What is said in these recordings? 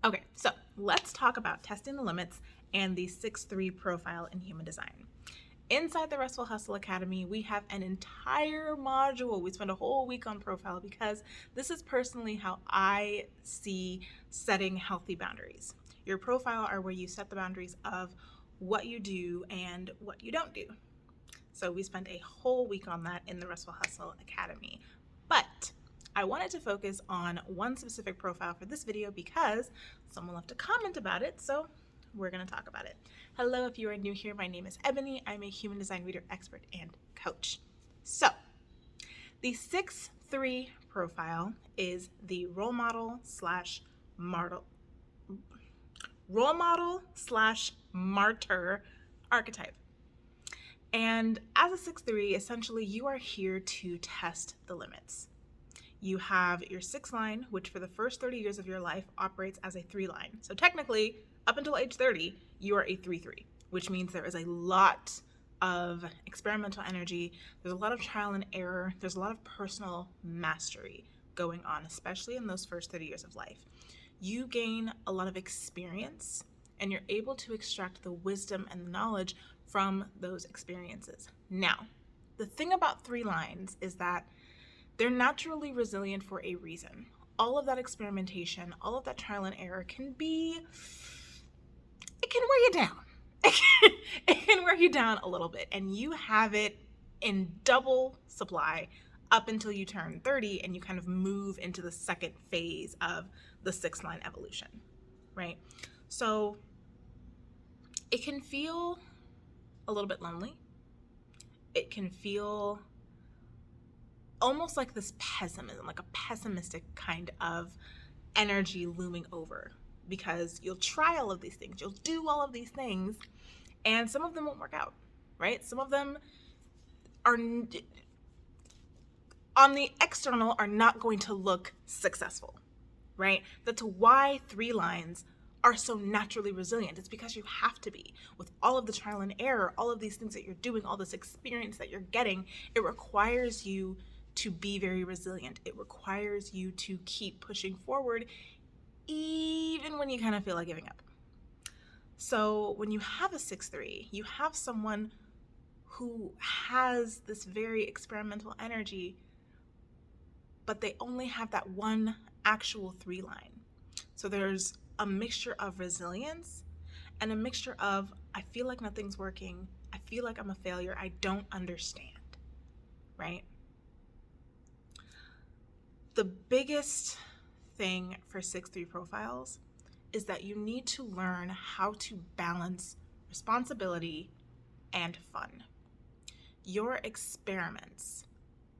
Okay, so let's talk about testing the limits and the 6-3 profile in human design. Inside the Restful Hustle Academy, we have an entire module. We spend a whole week on profile because this is personally how I see setting healthy boundaries. Your profile are where you set the boundaries of what you do and what you don't do. So we spent a whole week on that in the Restful Hustle Academy. But I wanted to focus on one specific profile for this video because someone left a comment about it, so we're going to talk about it. Hello, if you are new here, my name is Ebony. I'm a human design reader, expert, and coach. So the 6-3 profile is the role model slash martyr archetype. And as a 6-3, essentially you are here to test the limits. You have your 6 line, which for the first 30 years of your life operates as a 3 line. So technically, up until age 30, you are a 3-3, which means there is a lot of experimental energy. There's a lot of trial and error. There's a lot of personal mastery going on, especially in those first 30 years of life. You gain a lot of experience and you're able to extract the wisdom and the knowledge from those experiences. Now, the thing about 3 lines is that they're naturally resilient for a reason. All of that experimentation, all of that trial and error it can wear you down. It can wear you down a little bit, and you have it in double supply up until you turn 30 and you kind of move into the second phase of the 6 line evolution, right? So it can feel a little bit lonely. It can feel almost like this pessimism, like a pessimistic kind of energy looming over, because you'll try all of these things, you'll do all of these things, and some of them won't work out, right? Some of them are, on the external, are not going to look successful, right? That's why 3 lines are so naturally resilient. It's because you have to be. With all of the trial and error, all of these things that you're doing, all this experience that you're getting, it requires you to be very resilient. It requires you to keep pushing forward even when you kind of feel like giving up. So when you have a 6-3, you have someone who has this very experimental energy, but they only have that one actual 3 line. So there's a mixture of resilience and a mixture of, I feel like nothing's working. I feel like I'm a failure. I don't understand, right? The biggest thing for 6-3 profiles is that you need to learn how to balance responsibility and fun. Your experiments,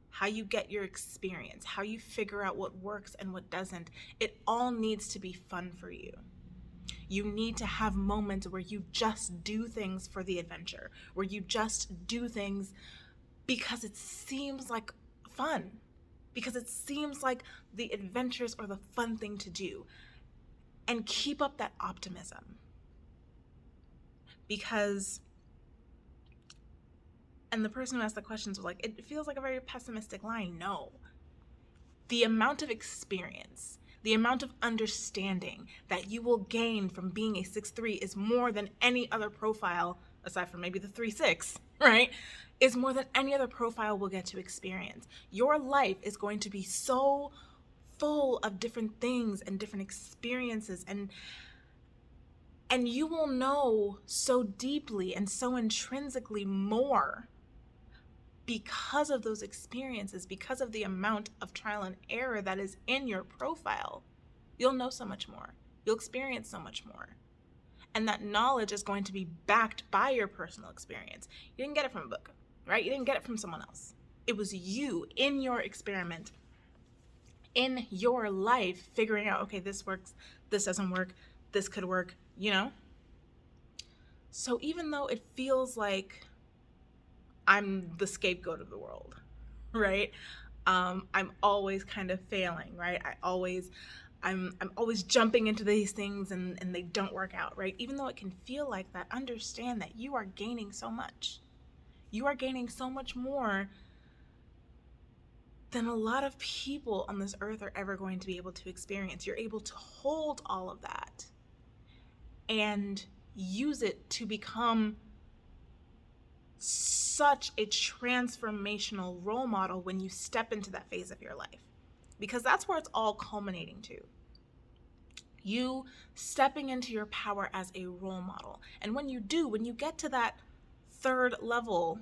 how you get your experience, how you figure out what works and what doesn't, it all needs to be fun for you. You need to have moments where you just do things for the adventure, where you just do things because it seems like fun, because it seems like the adventures are the fun thing to do. And keep up that optimism. Because, and the person who asked the questions was like, it feels like a very pessimistic line. No. The amount of experience, the amount of understanding that you will gain from being a 6-3 is more than any other profile, aside from maybe the 3-6, right? Is more than any other profile will get to experience. Your life is going to be so full of different things and different experiences, and you will know so deeply and so intrinsically more because of those experiences, because of the amount of trial and error that is in your profile. You'll know so much more. You'll experience so much more. And that knowledge is going to be backed by your personal experience. You didn't get it from a book, right? You didn't get it from someone else. It was you in your experiment, in your life, figuring out, okay, this works, this doesn't work, this could work, you know? So even though it feels like I'm the scapegoat of the world, right? I'm always kind of failing, right? I'm always jumping into these things and they don't work out, right? Even though it can feel like that, understand that you are gaining so much. You are gaining so much more than a lot of people on this earth are ever going to be able to experience. You're able to hold all of that and use it to become such a transformational role model when you step into that phase of your life. Because that's where it's all culminating to. You stepping into your power as a role model. And when you do, when you get to that third level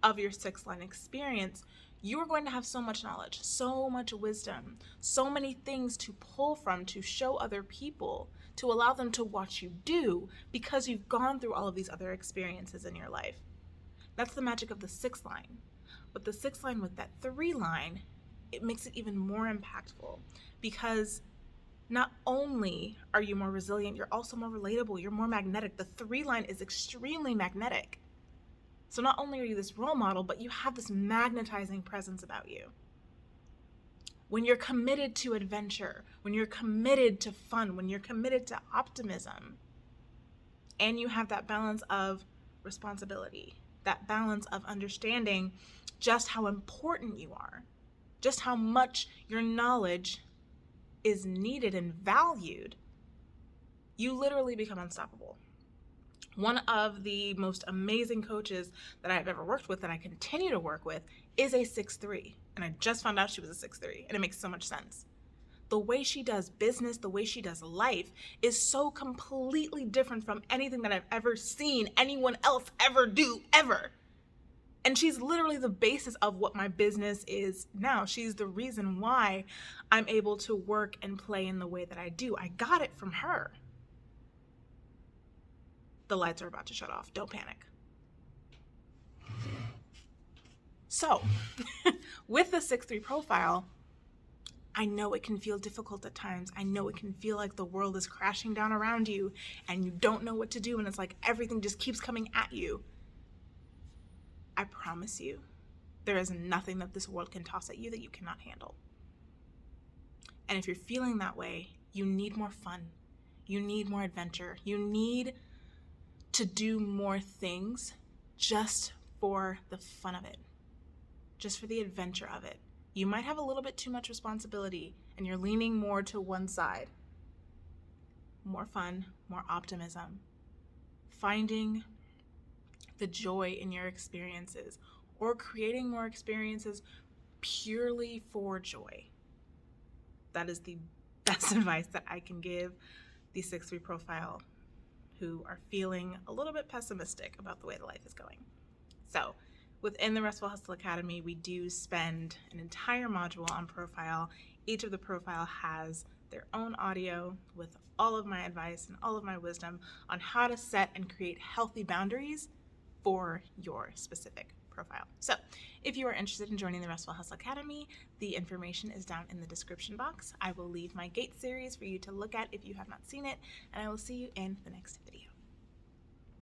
of your sixth line experience, you are going to have so much knowledge, so much wisdom, so many things to pull from, to show other people, to allow them to watch you do, because you've gone through all of these other experiences in your life. That's the magic of the sixth line. But the sixth line with that 3 line, it makes it even more impactful, because not only are you more resilient, you're also more relatable, you're more magnetic. The 3 line is extremely magnetic. So not only are you this role model, but you have this magnetizing presence about you. When you're committed to adventure, when you're committed to fun, when you're committed to optimism, and you have that balance of responsibility, that balance of understanding just how important you are, just how much your knowledge is needed and valued, you literally become unstoppable. One of the most amazing coaches that I've ever worked with and I continue to work with is a 6'3", and I just found out she was a 6'3", and it makes so much sense. The way she does business, the way she does life is so completely different from anything that I've ever seen anyone else ever do, ever. And she's literally the basis of what my business is now. She's the reason why I'm able to work and play in the way that I do. I got it from her. The lights are about to shut off. Don't panic. So, with the 6'3" profile, I know it can feel difficult at times. I know it can feel like the world is crashing down around you and you don't know what to do, and it's like everything just keeps coming at you. I promise you, there is nothing that this world can toss at you that you cannot handle. And if you're feeling that way, you need more fun. You need more adventure. You need to do more things just for the fun of it, just for the adventure of it. You might have a little bit too much responsibility and you're leaning more to one side. More fun, more optimism, finding the joy in your experiences, or creating more experiences purely for joy. That is the best advice that I can give the 6'3" profile who are feeling a little bit pessimistic about the way the life is going. So within the Restful Hustle Academy, we do spend an entire module on profile. Each of the profile has their own audio with all of my advice and all of my wisdom on how to set and create healthy boundaries for your specific profile. So if you are interested in joining the Restful Hustle Academy, the information is down in the description box. I will leave my Gate series for you to look at if you have not seen it, and I will see you in the next video.